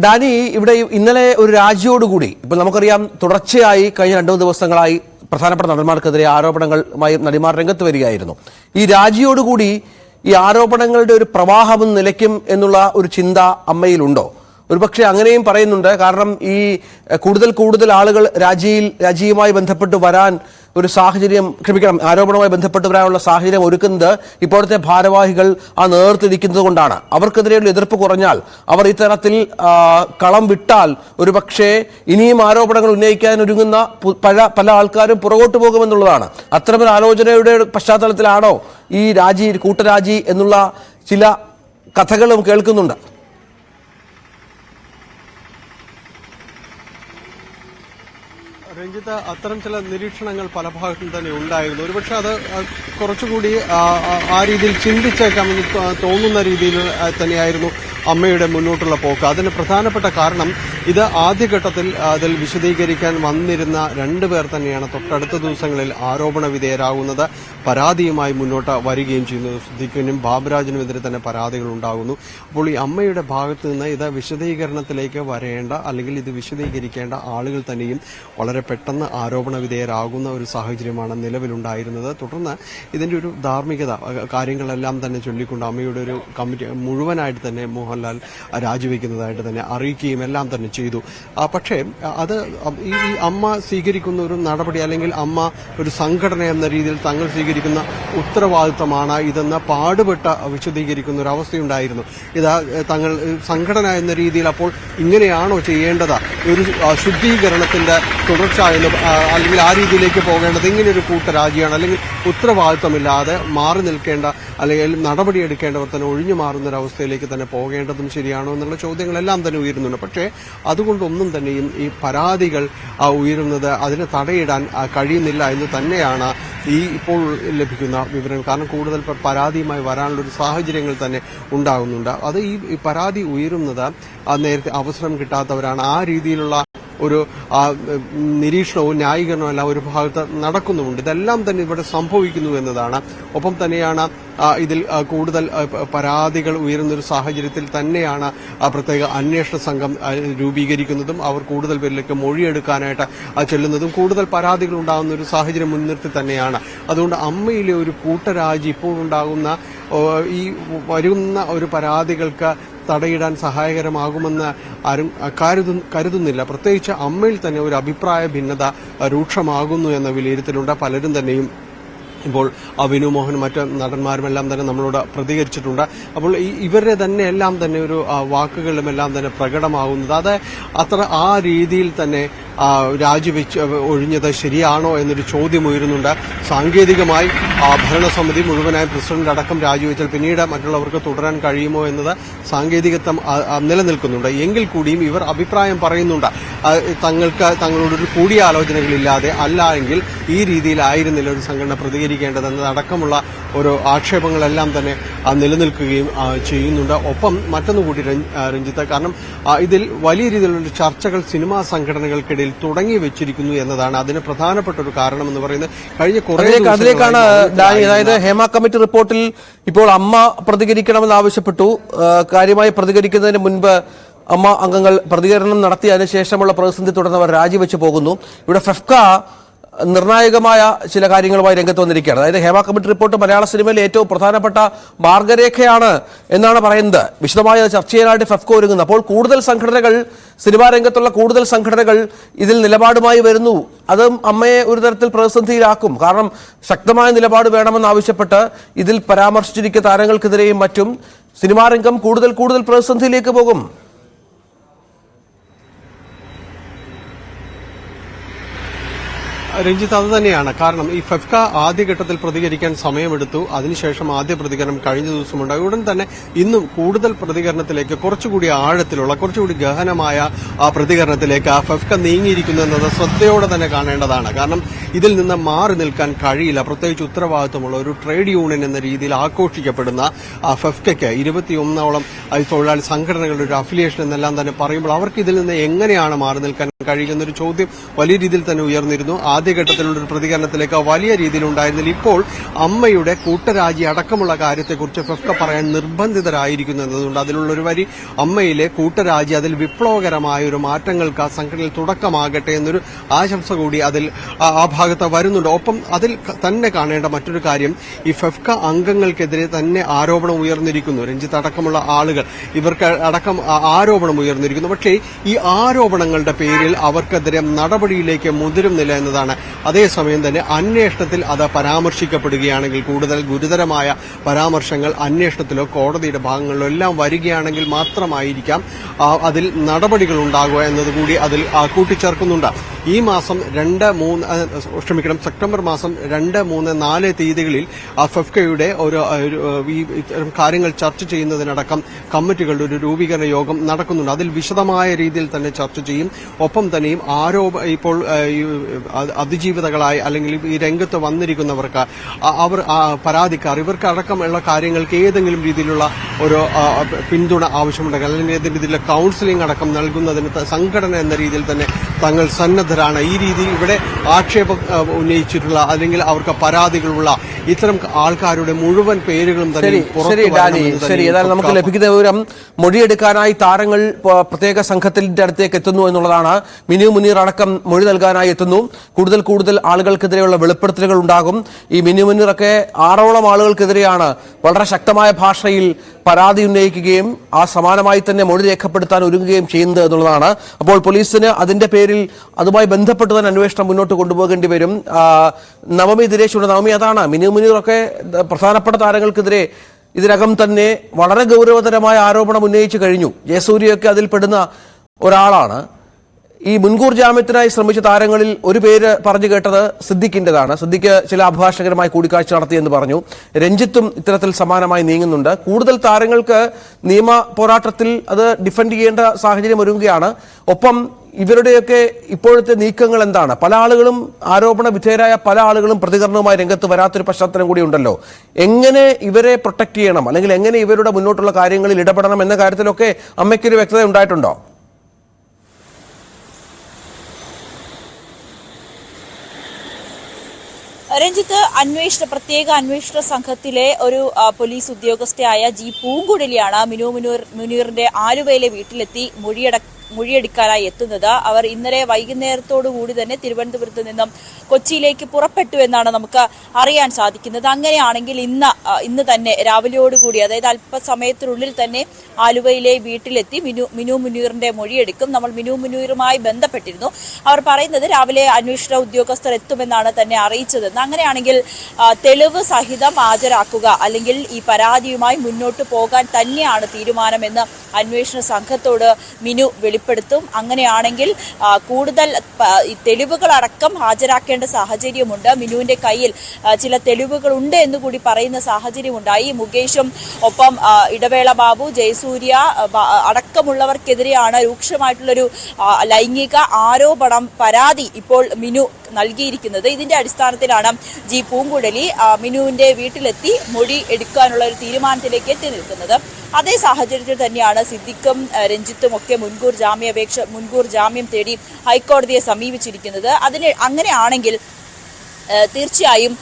Dani, ഇവിടെ ഇന്നലെ ഒരു രാജിയോടുകൂടി ഇപ്പോൾ നമുക്കറിയാം തുടർച്ചയായി കഴിഞ്ഞ 2 ദിവസങ്ങളായി പ്രധാനപ്പെട്ട നടന്മാർക്കെതിരെ ആരോപണങ്ങളുമായി നടിമാർ രംഗത്ത് വരികയായിരുന്നു. ഈ രാജിയോടുകൂടി ഈ ആരോപണങ്ങളുടെ ഒരു പ്രവാഹം നിലയ്ക്കും എന്നുള്ള ഒരു ചിന്ത അമ്മയിലുണ്ടോ? ഒരുപക്ഷെ അങ്ങനെയും പറയുന്നുണ്ട്. കാരണം ഈ കൂടുതൽ ആളുകൾ രാജിയുമായി ബന്ധപ്പെട്ട് വരാൻ ഒരു സാഹചര്യം, ആരോപണവുമായി ബന്ധപ്പെട്ട് വരാനുള്ള സാഹചര്യം ഒരുക്കുന്നത് ഇപ്പോഴത്തെ ഭാരവാഹികൾ ആ നേർത്തിരിക്കുന്നത് കൊണ്ടാണ്. അവർക്കെതിരെയുള്ള എതിർപ്പ് കുറഞ്ഞാൽ, അവർ ഇത്തരത്തിൽ കളം വിട്ടാൽ ഒരുപക്ഷെ ഇനിയും ആരോപണങ്ങൾ ഉന്നയിക്കാൻ ഒരുങ്ങുന്ന പല ആൾക്കാരും പുറകോട്ട് പോകുമെന്നുള്ളതാണ്. അത്തരമൊരു ആലോചനയുടെ പശ്ചാത്തലത്തിലാണോ ഈ കൂട്ടരാജി എന്നുള്ള ചില കഥകളും കേൾക്കുന്നുണ്ട്? രഞ്ജിത്ത്, അത്തരം ചില നിരീക്ഷണങ്ങൾ പല ഭാഗത്തും തന്നെ ഉണ്ടായിരുന്നു. ഒരുപക്ഷെ അത് കുറച്ചുകൂടി ആ രീതിയിൽ ചിന്തിച്ചേക്കാമെന്ന് തോന്നുന്ന രീതിയിൽ തന്നെയായിരുന്നു അമ്മയുടെ മുന്നോട്ടുള്ള പോക്ക്. അതിന് പ്രധാനപ്പെട്ട കാരണം ഇത് ആദ്യഘട്ടത്തിൽ അതിൽ വിശദീകരിക്കാൻ വന്നിരുന്ന 2 പേർ തന്നെയാണ് തൊട്ടടുത്ത ദിവസങ്ങളിൽ ആരോപണ വിധേയരാകുന്നത്, പരാതിയുമായി മുന്നോട്ട് വരികയും ചെയ്യുന്നു. സിദ്ദിഖിനും ബാബുരാജിനുമെതിരെ തന്നെ പരാതികൾ ഉണ്ടാകുന്നു. അപ്പോൾ ഈ അമ്മയുടെ ഭാഗത്ത് നിന്ന് ഇത് വിശദീകരണത്തിലേക്ക് വരേണ്ട, അല്ലെങ്കിൽ ഇത് വിശദീകരിക്കേണ്ട ആളുകൾ തന്നെയും വളരെ പെട്ടെന്ന് ആരോപണ വിധേയരാകുന്ന ഒരു സാഹചര്യമാണ് നിലവിലുണ്ടായിരുന്നത്. തുടർന്ന് ഇതിന്റെ ഒരു ധാർമ്മികത കാര്യങ്ങളെല്ലാം തന്നെ ചൊല്ലിക്കൊണ്ട് അമ്മയുടെ ഒരു കമ്മിറ്റി മുഴുവനായിട്ട് തന്നെ മോഹൻലാൽ രാജിവെക്കുന്നതായിട്ട് തന്നെ അറിയിക്കുകയും എല്ലാം തന്നെ ചെയ്തു. പക്ഷേ അത് ഈ അമ്മ സ്വീകരിക്കുന്ന ഒരു നടപടി, അല്ലെങ്കിൽ അമ്മ ഒരു സംഘടന എന്ന രീതിയിൽ തങ്ങൾ സ്വീകരിക്കുന്ന ഉത്തരവാദിത്തമാണ് ഇതെന്ന് പാടുപെട്ട വിശദീകരിക്കുന്ന ഒരു അവസ്ഥയുണ്ടായിരുന്നു. ഇത് തങ്ങൾ സംഘടന എന്ന രീതിയിൽ അപ്പോൾ ഇങ്ങനെയാണോ ചെയ്യേണ്ടത്, ഒരു ശുദ്ധീകരണത്തിന്റെ തുടർച്ച, അല്ലെങ്കിൽ ആ രീതിയിലേക്ക് പോകേണ്ടത് ഇങ്ങനെയൊരു കൂട്ടരാജിയാണ്, അല്ലെങ്കിൽ ഉത്തരവാദിത്തമില്ലാതെ മാറി നിൽക്കേണ്ട, അല്ലെങ്കിൽ നടപടിയെടുക്കേണ്ടവർ തന്നെ ഒഴിഞ്ഞു മാറുന്നൊരവസ്ഥയിലേക്ക് തന്നെ പോകേണ്ടതും ശരിയാണോ എന്നുള്ള ചോദ്യങ്ങളെല്ലാം തന്നെ ഉയരുന്നുണ്ട്. പക്ഷേ അതുകൊണ്ടൊന്നും തന്നെയും ഈ പരാതികൾ ഉയരുന്നത് അതിനെ തടയിടാൻ കഴിയുന്നില്ല എന്ന് തന്നെയാണ് ഈ ഇപ്പോൾ ലഭിക്കുന്ന വിവരം. കാരണം കൂടുതൽ പരാതിയുമായി വരാനുള്ളൊരു സാഹചര്യങ്ങൾ തന്നെ ഉണ്ടാകുന്നുണ്ട്. അത് ഈ പരാതി ഉയരുന്നത് നേരത്തെ അവസരം കിട്ടാത്തവരാണ്. ആ രീതിയിലുള്ള ഒരു നിരീക്ഷണവും ന്യായീകരണവും എല്ലാം ഒരു ഭാഗത്ത് നടക്കുന്നുമുണ്ട്. ഇതെല്ലാം തന്നെ ഇവിടെ സംഭവിക്കുന്നു എന്നതാണ്. ഒപ്പം തന്നെയാണ് ഇതിൽ കൂടുതൽ പരാതികൾ ഉയരുന്നൊരു സാഹചര്യത്തിൽ തന്നെയാണ് പ്രത്യേക അന്വേഷണ സംഘം രൂപീകരിക്കുന്നതും അവർ കൂടുതൽ പേരിലേക്ക് മൊഴിയെടുക്കാനായിട്ട് ചെല്ലുന്നതും. കൂടുതൽ പരാതികൾ ഉണ്ടാകുന്ന ഒരു സാഹചര്യം മുൻനിർത്തി തന്നെയാണ്. അതുകൊണ്ട് അമ്മയിലെ ഒരു കൂട്ടരാജി ഇപ്പോഴുണ്ടാകുന്ന ഈ വരുന്ന ഒരു പരാതികൾക്ക് തടയിടാൻ സഹായകരമാകുമെന്ന് ആരും കരുതുന്നില്ല. പ്രത്യേകിച്ച് അമ്മയിൽ തന്നെ ഒരു അഭിപ്രായ ഭിന്നത രൂക്ഷമാകുന്നു എന്ന വിലയിരുത്തലുണ്ട്. പലരും തന്നെയും ഇപ്പോൾ വിനു മോഹനും മറ്റ് നടന്മാരുമെല്ലാം തന്നെ നമ്മളോട് പ്രതികരിച്ചിട്ടുണ്ട്. അപ്പോൾ ഇവരുടെ തന്നെ എല്ലാം തന്നെ ഒരു വാക്കുകളും എല്ലാം തന്നെ പ്രകടമാകുന്നത് അത് അത്ര ആ രീതിയിൽ തന്നെ രാജിവെച്ച് ഒഴിഞ്ഞത് ശരിയാണോ എന്നൊരു ചോദ്യം ഉയരുന്നുണ്ട്. സാങ്കേതികമായി ഭരണസമിതി മുഴുവനായും പ്രസിഡന്റ് അടക്കം രാജിവെച്ചാൽ പിന്നീട് മറ്റുള്ളവർക്ക് തുടരാൻ കഴിയുമോ എന്നത് സാങ്കേതികത്വം നിലനിൽക്കുന്നുണ്ട്. എങ്കിൽ കൂടിയും ഇവർ അഭിപ്രായം പറയുന്നുണ്ട്, തങ്ങളോടൊരു കൂടിയാലോചനകളില്ലാതെ അല്ല എങ്കിൽ ഈ രീതിയിലായിരുന്നില്ല ഒരു സംഘടന പ്രതികരിക്കേണ്ടതെന്നതടക്കമുള്ള ഒരു ആക്ഷേപങ്ങളെല്ലാം തന്നെ നിലനിൽക്കുകയും ചെയ്യുന്നുണ്ട്. ഒപ്പം മറ്റൊന്നുകൂടി രഞ്ജിത്ത്, കാരണം ഇതിൽ വലിയ രീതിയിലുള്ള ചർച്ചകൾ സിനിമാ സംഘടനകൾക്കിടയിൽ തുടങ്ങി വെച്ചിരിക്കുന്നു എന്നതാണ് അതിന് പ്രധാനപ്പെട്ട ഒരു കാരണം എന്ന് പറയുന്നത്. കഴിഞ്ഞ അതിലേക്കാണ് അതായത് ഹേമ കമ്മിറ്റി റിപ്പോർട്ടിൽ ഇപ്പോൾ അമ്മ പ്രതികരിക്കണമെന്ന് ആവശ്യപ്പെട്ടു. കാര്യമായി പ്രതികരിക്കുന്നതിന് മുൻപ് അമ്മ അംഗങ്ങൾ പ്രതികരണം നടത്തിയതിനു ശേഷമുള്ള പ്രതിസന്ധി തുടർന്നവർ രാജിവെച്ച് പോകുന്നു. ഇവിടെ ഫെഫ്ക നിർണായകമായ ചില കാര്യങ്ങളുമായി രംഗത്ത് വന്നിരിക്കുകയാണ്. അതായത് ഹേമ കമ്മിറ്റി റിപ്പോർട്ട് മലയാള സിനിമയിലെ ഏറ്റവും പ്രധാനപ്പെട്ട മാർഗരേഖയാണ് എന്നാണ് പറയുന്നത്. വിശദമായ ചർച്ച ചെയ്യാനായിട്ട് ഫെഫ്ക ഒരുങ്ങുന്നു. അപ്പോൾ കൂടുതൽ സംഘടനകൾ, സിനിമാ രംഗത്തുള്ള കൂടുതൽ സംഘടനകൾ ഇതിൽ നിലപാടുമായി വരുന്നു. അതും അമ്മയെ ഒരു തരത്തിൽ പ്രതിസന്ധിയിലാക്കും. കാരണം ശക്തമായ നിലപാട് വേണമെന്നാവശ്യപ്പെട്ട് ഇതിൽ പരാമർശിച്ചിരിക്കുന്ന താരങ്ങൾക്കെതിരെയും മറ്റും സിനിമാ രംഗം കൂടുതൽ പ്രതിസന്ധിയിലേക്ക് പോകും. രഞ്ജിത്ത്, അത് തന്നെയാണ് കാരണം. ഈ ഫെഫ്ക ആദ്യഘട്ടത്തിൽ പ്രതികരിക്കാൻ സമയമെടുത്തു. അതിനുശേഷം ആദ്യ പ്രതികരണം കഴിഞ്ഞ ദിവസമുണ്ടായി. ഉടൻ തന്നെ ഇന്നും കൂടുതൽ പ്രതികരണത്തിലേക്ക്, കുറച്ചുകൂടി ആഴത്തിലുള്ള, കുറച്ചുകൂടി ഗഹനമായ പ്രതികരണത്തിലേക്ക് ഫെഫ്ക നീങ്ങിയിരിക്കുന്നു എന്നത് ശ്രദ്ധയോടെ തന്നെ കാണേണ്ടതാണ്. കാരണം ഇതിൽ നിന്ന് മാറി നിൽക്കാൻ കഴിയില്ല. പ്രത്യേകിച്ച് ഉത്തരവാദിത്വമുള്ള ഒരു ട്രേഡ് യൂണിയൻ എന്ന രീതിയിൽ ആഘോഷിക്കപ്പെടുന്ന ഫെഫ്കയ്ക്ക് 21ഓളം തൊഴിലാളി സംഘടനകളുടെ ഒരു അഫിലിയേഷൻ എന്നെല്ലാം തന്നെ പറയുമ്പോൾ അവർക്ക് ഇതിൽ നിന്ന് എങ്ങനെയാണ് മാറി നിൽക്കാൻ കഴിയുന്ന ഒരു ചോദ്യം വലിയ രീതിയിൽ തന്നെ ഉയർന്നിരുന്നു. ആദ്യഘട്ടത്തിലുള്ള ഒരു പ്രതികരണത്തിലേക്ക് വലിയ രീതിയിൽ ഉണ്ടായിരുന്നില്ല. ഇപ്പോൾ അമ്മയുടെ കൂട്ടരാജി അടക്കമുള്ള കാര്യത്തെക്കുറിച്ച് ഫെഫ്ക പറയാൻ നിർബന്ധിതരായിരിക്കുന്നു എന്നതുകൊണ്ട് അതിലുള്ള ഒരു വരി അമ്മയിലെ കൂട്ടരാജി അതിൽ വിപ്ലവകരമായ ഒരു മാറ്റങ്ങൾക്ക് ആ സംഘടനയിൽ തുടക്കമാകട്ടെ എന്നൊരു ആശംസ കൂടി അതിൽ ആ ഭാഗത്ത് വരുന്നുണ്ട്. ഒപ്പം അതിൽ തന്നെ കാണേണ്ട മറ്റൊരു കാര്യം, ഈ ഫെഫ്ക അംഗങ്ങൾക്കെതിരെ തന്നെ ആരോപണം ഉയർന്നിരിക്കുന്നു. രഞ്ജിത്ത് അടക്കമുള്ള ആളുകൾ ഇവർക്ക് അടക്കം ആരോപണം ഉയർന്നിരിക്കുന്നു. പക്ഷേ ഈ ആരോപണങ്ങളുടെ പേരിൽ അവർക്കെതിരെ നടപടിയിലേക്ക് മുതിരുന്നില്ല എന്നതാണ്. അതേസമയം തന്നെ അന്വേഷണത്തിൽ അത് പരാമർശിക്കപ്പെടുകയാണെങ്കിൽ, കൂടുതൽ ഗുരുതരമായ പരാമർശങ്ങൾ അന്വേഷണത്തിലോ കോടതിയുടെ ഭാഗങ്ങളിലോ എല്ലാം വരികയാണെങ്കിൽ മാത്രമായിരിക്കാം അതിൽ നടപടികൾ ഉണ്ടാകുക എന്നതുകൂടി അതിൽ കൂട്ടിച്ചേർക്കുന്നുണ്ട്. ഈ മാസം സെപ്റ്റംബർ മാസം 2, 3, 4 തീയതികളിൽ ഫെഫ്കയുടെ ഇത്തരം കാര്യങ്ങൾ ചർച്ച ചെയ്യുന്നതിനടക്കം കമ്മിറ്റികളുടെ ഒരു രൂപീകരണ യോഗം നടക്കുന്നുണ്ട്. അതിൽ വിശദമായ രീതിയിൽ തന്നെ ചർച്ച ചെയ്യും. ഒപ്പം തന്നെയും ഇപ്പോൾ അതിജീവിതകളായി അല്ലെങ്കിൽ ഈ രംഗത്ത് വന്നിരിക്കുന്നവർക്ക് അവർ പരാതിക്കാർ ഇവർക്ക് അടക്കമുള്ള കാര്യങ്ങൾക്ക് ഏതെങ്കിലും രീതിയിലുള്ള ഒരു പിന്തുണ ആവശ്യമുണ്ടെങ്കിൽ അല്ലെങ്കിൽ ഏതെങ്കിലും രീതിയിലുള്ള കൌൺസിലിംഗ് അടക്കം നൽകുന്നതിന് സംഘടന എന്ന രീതിയിൽ തന്നെ തങ്ങൾ സന്നദ്ധരാണ്. ഈ രീതിയിൽ ഇവിടെ ആക്ഷേപം ഉന്നയിച്ചിട്ടുള്ള അല്ലെങ്കിൽ അവർക്ക് പരാതികളുള്ള ഇത്തരം ആൾക്കാരുടെ മുഴുവൻ പേരുകളും തന്നെ ഏതായാലും നമുക്ക് ലഭിക്കുന്ന വിവരം മൊഴിയെടുക്കാനായി താരങ്ങൾ പ്രത്യേക സംഘത്തിന്റെ അടുത്തേക്ക് എത്തുന്നു എന്നുള്ളതാണ്. മിനു മുനീർ അടക്കം മൊഴി നൽകാനായി എത്തുന്നു. കൂടുതൽ ആളുകൾക്കെതിരെയുള്ള വെളിപ്പെടുത്തലുകൾ ഉണ്ടാകും. ഈ മിനു മുനീറൊക്കെ 6ഓളം ആളുകൾക്കെതിരെയാണ് വളരെ ശക്തമായ ഭാഷയിൽ പരാതി ഉന്നയിക്കുകയും ആ സമാനമായി തന്നെ മൊഴി രേഖപ്പെടുത്താൻ ഒരുങ്ങുകയും ചെയ്യുന്നത് എന്നുള്ളതാണ്. അപ്പോൾ പോലീസിന് അതിന്റെ പേരിൽ അതുമായി ബന്ധപ്പെട്ട് തന്നെ അന്വേഷണം മുന്നോട്ട് കൊണ്ടുപോകേണ്ടി വരും. നവമി ദിനേശുണ്ട്. നവമി, അതാണ് മിനു മുനീറൊക്കെ പ്രധാനപ്പെട്ട താരങ്ങൾക്കെതിരെ ഇതിനകം തന്നെ വളരെ ഗൗരവതരമായ ആരോപണം ഉന്നയിച്ചു കഴിഞ്ഞു. ജയസൂര്യയൊക്കെ അതിൽ പെടുന്ന ഒരാളാണ്. ഈ മുൻകൂർ ജാമ്യത്തിനായി ശ്രമിച്ച താരങ്ങളിൽ ഒരു പേര് പറഞ്ഞു കേട്ടത് സിദ്ദിഖിന്റേതാണ്. സിദ്ദിഖ് ചില അഭിഭാഷകരുമായി കൂടിക്കാഴ്ച നടത്തിയെന്ന് പറഞ്ഞു. രഞ്ജിത്തും ഇത്തരത്തിൽ സമാനമായി നീങ്ങുന്നുണ്ട്. കൂടുതൽ താരങ്ങൾക്ക് നിയമ പോരാട്ടത്തിൽ അത് ഡിഫെൻഡ് ചെയ്യേണ്ട സാഹചര്യം ഒരുങ്ങുകയാണ്. ഒപ്പം ഇവരുടെയൊക്കെ ഇപ്പോഴത്തെ നീക്കങ്ങൾ എന്താണ്? പല ആളുകളും ആരോപണ വിധേയരായ പല ആളുകളും പ്രതികരണവുമായി രംഗത്ത് വരാത്തൊരു പശ്ചാത്തലം കൂടി ഉണ്ടല്ലോ. എങ്ങനെ ഇവരെ പ്രൊട്ടക്ട് ചെയ്യണം, അല്ലെങ്കിൽ എങ്ങനെ ഇവരുടെ മുന്നോട്ടുള്ള കാര്യങ്ങളിൽ ഇടപെടണം എന്ന കാര്യത്തിലൊക്കെ അമ്മയ്ക്കൊരു വ്യക്തത ഉണ്ടായിട്ടുണ്ടോ? രഞ്ജിത്ത്, പ്രത്യേക അന്വേഷണ സംഘത്തിലെ ഒരു പോലീസ് ഉദ്യോഗസ്ഥയായ ജി പൂങ്കുഴലിയാണ് മിനു മുനീറിന്റെ ആലുവയിലെ വീട്ടിലെത്തി മൊഴിയെടുക്കാനായി എത്തുന്നത്. അവർ ഇന്നലെ വൈകുന്നേരത്തോടുകൂടി തന്നെ തിരുവനന്തപുരത്ത് നിന്നും കൊച്ചിയിലേക്ക് പുറപ്പെട്ടു എന്നാണ് നമുക്ക് അറിയാൻ സാധിക്കുന്നത്. അങ്ങനെയാണെങ്കിൽ ഇന്ന് തന്നെ രാവിലെയോടുകൂടി, അതായത് അല്പസമയത്തിനുള്ളിൽ തന്നെ ആലുവയിലെ വീട്ടിലെത്തി മിനു മുനീറിന്റെ മൊഴിയെടുക്കും. നമ്മൾ മിനു മുനീറുമായി ബന്ധപ്പെട്ടിരുന്നു. അവർ പറയുന്നത് രാവിലെ അന്വേഷണ ഉദ്യോഗസ്ഥർ എത്തുമെന്നാണ് തന്നെ അറിയിച്ചതെന്ന്. അങ്ങനെയാണെങ്കിൽ തെളിവ് സഹിതം ഹാജരാക്കുക, അല്ലെങ്കിൽ ഈ പരാതിയുമായി മുന്നോട്ട് പോകാൻ തന്നെയാണ് തീരുമാനമെന്ന് അന്വേഷണ സംഘത്തോട് മിനു വെളിപ്പെടുത്തും. അങ്ങനെയാണെങ്കിൽ കൂടുതൽ തെളിവുകളടക്കം ഹാജരാക്കേണ്ട സാഹചര്യമുണ്ട്. മിനുവിന്റെ കയ്യിൽ ചില തെളിവുകളുണ്ട് എന്നുകൂടി പറയുന്ന സാഹചര്യമുണ്ടായി. മുകേഷും ഒപ്പം ഇടവേള ബാബു, ജയസൂര്യ അടക്കമുള്ളവർക്കെതിരെയാണ് രൂക്ഷമായിട്ടുള്ളൊരു ലൈംഗിക ആരോപണം, പരാതി ഇപ്പോൾ മിനു നൽകിയിരിക്കുന്നത്. ഇതിന്റെ അടിസ്ഥാനത്തിലാണ് ജി പൂങ്കുഴലി മിനുവിന്റെ വീട്ടിലെത്തി മൊഴി എടുക്കാനുള്ള ഒരു തീരുമാനത്തിലേക്ക് എത്തി നിൽക്കുന്നത്. അതേ സാഹചര്യത്തിൽ തന്നെയാണ് സിദ്ദിഖും രഞ്ജിത്തും ഒക്കെ മുൻകൂർ ജാമ്യം തേടി ഹൈക്കോടതിയെ സമീപിച്ചിരിക്കുന്നത്. അങ്ങനെയാണെങ്കിൽ തീർച്ചയായും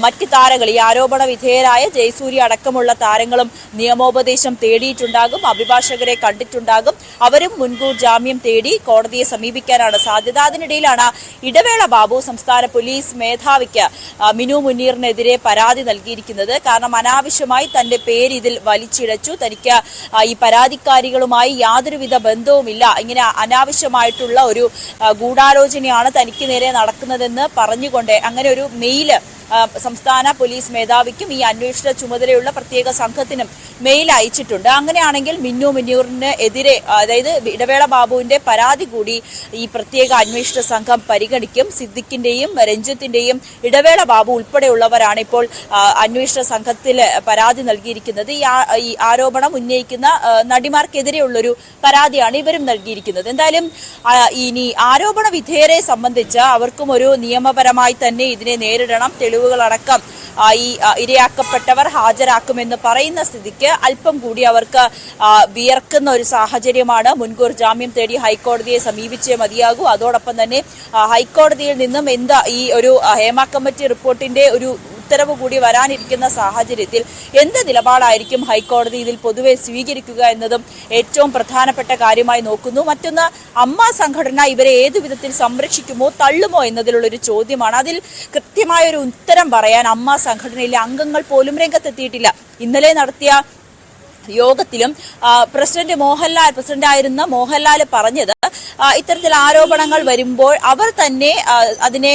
മറ്റ് താരങ്ങൾ, ഈ ആരോപണ വിധേയരായ ജയസൂര്യ അടക്കമുള്ള താരങ്ങളും നിയമോപദേശം തേടിയിട്ടുണ്ടാകും, അഭിഭാഷകരെ കണ്ടിട്ടുണ്ടാകും. അവരും മുൻകൂർ ജാമ്യം തേടി കോടതിയെ സമീപിക്കാനാണ് സാധ്യത. അതിനിടയിലാണ് ഇടവേള ബാബു സംസ്ഥാന പോലീസ് മേധാവിക്ക് മിനു മുനീറിനെതിരെ പരാതി നൽകിയിരിക്കുന്നത്. കാരണം അനാവശ്യമായി തന്റെ പേര് ഇതിൽ വലിച്ചിഴച്ചു, തനിക്ക് ഈ പരാതിക്കാരികളുമായി യാതൊരുവിധ ബന്ധവുമില്ല, ഇങ്ങനെ അനാവശ്യമായിട്ടുള്ള ഒരു ഗൂഢാലോചനയാണ് തനിക്ക് നേരെ നടക്കുന്നതെന്ന് പറഞ്ഞുകൊണ്ട് അങ്ങനെ ഒരു മെയില് സംസ്ഥാന പോലീസ് മേധാവിക്കും ഈ അന്വേഷണ ചുമതലയുള്ള പ്രത്യേക സംഘത്തിനും മെയിൽ അയച്ചിട്ടുണ്ട്. അങ്ങനെയാണെങ്കിൽ മിന്നു മുനീറിന് എതിരെ, അതായത് ഇടവേള ബാബുവിന്റെ പരാതി കൂടി ഈ പ്രത്യേക അന്വേഷണ സംഘം പരിഗണിക്കും. സിദ്ദിഖിന്റെയും രഞ്ജിത്തിന്റെയും ഇടവേള ബാബു ഉൾപ്പെടെയുള്ളവരാണ് ഇപ്പോൾ അന്വേഷണ സംഘത്തിൽ പരാതി നൽകിയിരിക്കുന്നത്. ഈ ആരോപണം ഉന്നയിക്കുന്ന നടിമാർക്കെതിരെയുള്ളൊരു പരാതിയാണ് ഇവരും നൽകിയിരിക്കുന്നത്. എന്തായാലും ഇനി ആരോപണ വിധേയരെ സംബന്ധിച്ച് അവർക്കും ഒരു നിയമപരമായി തന്നെ ഇതിനെ നേരിടണം, തെളിവുകളടക്കം ഇരയാക്കപ്പെട്ടവർ ഹാജരാക്കുമെന്ന് പറയുന്ന സ്ഥിതിക്ക് അല്പം കൂടി അവർക്ക് വിയർക്കുന്ന ഒരു സാഹചര്യമാണ്. മുൻകൂർ ജാമ്യം തേടി ഹൈക്കോടതിയെ സമീപിച്ചേ മതിയാകൂ. അതോടൊപ്പം തന്നെ ഹൈക്കോടതിയിൽ നിന്നും എന്താ ഈ ഒരു ഹേമ കമ്മിറ്റി റിപ്പോർട്ടിന്റെ ഒരു ഉത്തരവ് കൂടി വരാനിരിക്കുന്ന സാഹചര്യത്തിൽ എന്ത് നിലപാടായിരിക്കും ഹൈക്കോടതി ഇതിൽ പൊതുവെ സ്വീകരിക്കുക എന്നതും ഏറ്റവും പ്രധാനപ്പെട്ട കാര്യമായി നോക്കുന്നു. മറ്റൊന്ന്, അമ്മ സംഘടന ഇവരെ ഏതു വിധത്തിൽ സംരക്ഷിക്കുമോ തള്ളുമോ എന്നതിലുള്ളൊരു ചോദ്യമാണ്. അതിൽ കൃത്യമായ ഒരു ഉത്തരം പറയാൻ അമ്മ സംഘടനയിലെ അംഗങ്ങൾ പോലും രംഗത്തെത്തിയിട്ടില്ല. ഇന്നലെ നടത്തിയ യോഗത്തിലും പ്രസിഡന്റായിരുന്ന മോഹൻലാൽ പറഞ്ഞത് ഇത്തരത്തിൽ ആരോപണങ്ങൾ വരുമ്പോൾ അവർ തന്നെ അതിനെ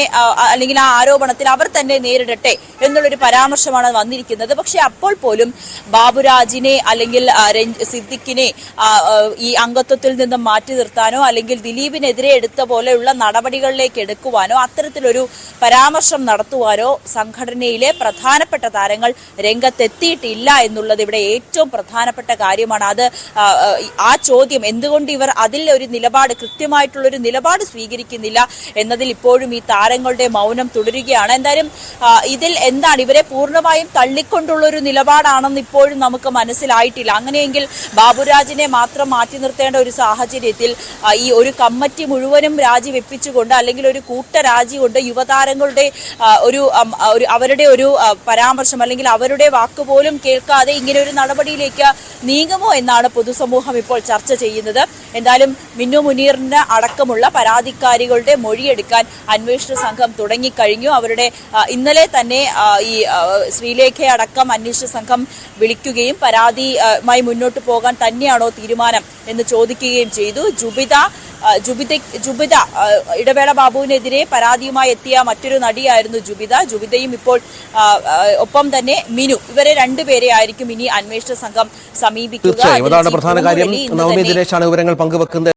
അല്ലെങ്കിൽ ആ ആരോപണത്തിൽ അവർ തന്നെ നേരിടട്ടെ എന്നുള്ളൊരു പരാമർശമാണ് വന്നിരിക്കുന്നത്. പക്ഷെ അപ്പോൾ പോലും ബാബുരാജിനെ അല്ലെങ്കിൽ സിദ്ദിഖിനെ ഈ അംഗത്വത്തിൽ നിന്നും മാറ്റി നിർത്താനോ അല്ലെങ്കിൽ ദിലീപിനെതിരെ എടുത്ത പോലെയുള്ള നടപടികളിലേക്ക് എടുക്കുവാനോ അത്തരത്തിലൊരു പരാമർശം നടത്തുവാനോ സംഘടനയിലെ പ്രധാനപ്പെട്ട താരങ്ങൾ രംഗത്തെത്തിയിട്ടില്ല എന്നുള്ളത് ഇവിടെ ഏറ്റവും പ്രധാനപ്പെട്ട കാര്യമാണ്. അത് ആ ചോദ്യം എന്തുകൊണ്ട് ഇവർ അതിൽ ഒരു നിലപാട് കൃത്യമായിട്ടുള്ളൊരു നിലപാട് സ്വീകരിക്കുന്നില്ല എന്നതിൽ ഇപ്പോഴും ഈ താരങ്ങളുടെ മൗനം തുടരുകയാണ്. എന്തായാലും ഇതിൽ എന്താണ് ഇവരെ പൂർണ്ണമായും തള്ളിക്കൊണ്ടുള്ള ഒരു നിലപാടാണെന്ന് ഇപ്പോഴും നമുക്ക് മനസ്സിലായിട്ടില്ല. അങ്ങനെയെങ്കിൽ ബാബുരാജിനെ മാത്രം മാറ്റി നിർത്തേണ്ട ഒരു സാഹചര്യത്തിൽ ഈ ഒരു കമ്മിറ്റി മുഴുവനും രാജിവെപ്പിച്ചുകൊണ്ട് അല്ലെങ്കിൽ ഒരു കൂട്ടരാജി കൊണ്ട് യുവതാരങ്ങളുടെ അവരുടെ ഒരു പരാമർശം അല്ലെങ്കിൽ അവരുടെ വാക്കുപോലും കേൾക്കാതെ ഇങ്ങനെ ഒരു നടപടിയിലേക്ക് നീങ്ങുമോ എന്നാണ് പൊതുസമൂഹം ഇപ്പോൾ ചർച്ച ചെയ്യുന്നത്. എന്തായാലും മിന്നു മുനീറിന് അടക്കമുള്ള പരാതിക്കാരികളുടെ മൊഴിയെടുക്കാൻ അന്വേഷണ സംഘം തുടങ്ങിക്കഴിഞ്ഞു. അവരുടെ ഇന്നലെ തന്നെ ഈ ശ്രീലേഖയെ അടക്കം അന്വേഷണ സംഘം വിളിക്കുകയും പരാതിയുമായി മുന്നോട്ട് പോകാൻ തന്നെയാണോ തീരുമാനം എന്ന് ചോദിക്കുകയും ചെയ്തു. ജുബിത ഇടവേള ബാബുവിനെതിരെ പരാതിയുമായി എത്തിയ മറ്റൊരു നടിയായിരുന്നു ജുബിതയും ഇപ്പോൾ ഒപ്പം തന്നെ മിനു, ഇവരെ രണ്ടുപേരെ ആയിരിക്കും ഇനി അന്വേഷണ സംഘം സമീപിക്കുക. തീർച്ചയായും അതാണ് പ്രധാന കാര്യം. നവമി ദിനേശാണ് വിവരങ്ങൾ പങ്കുവെക്കുന്നത്.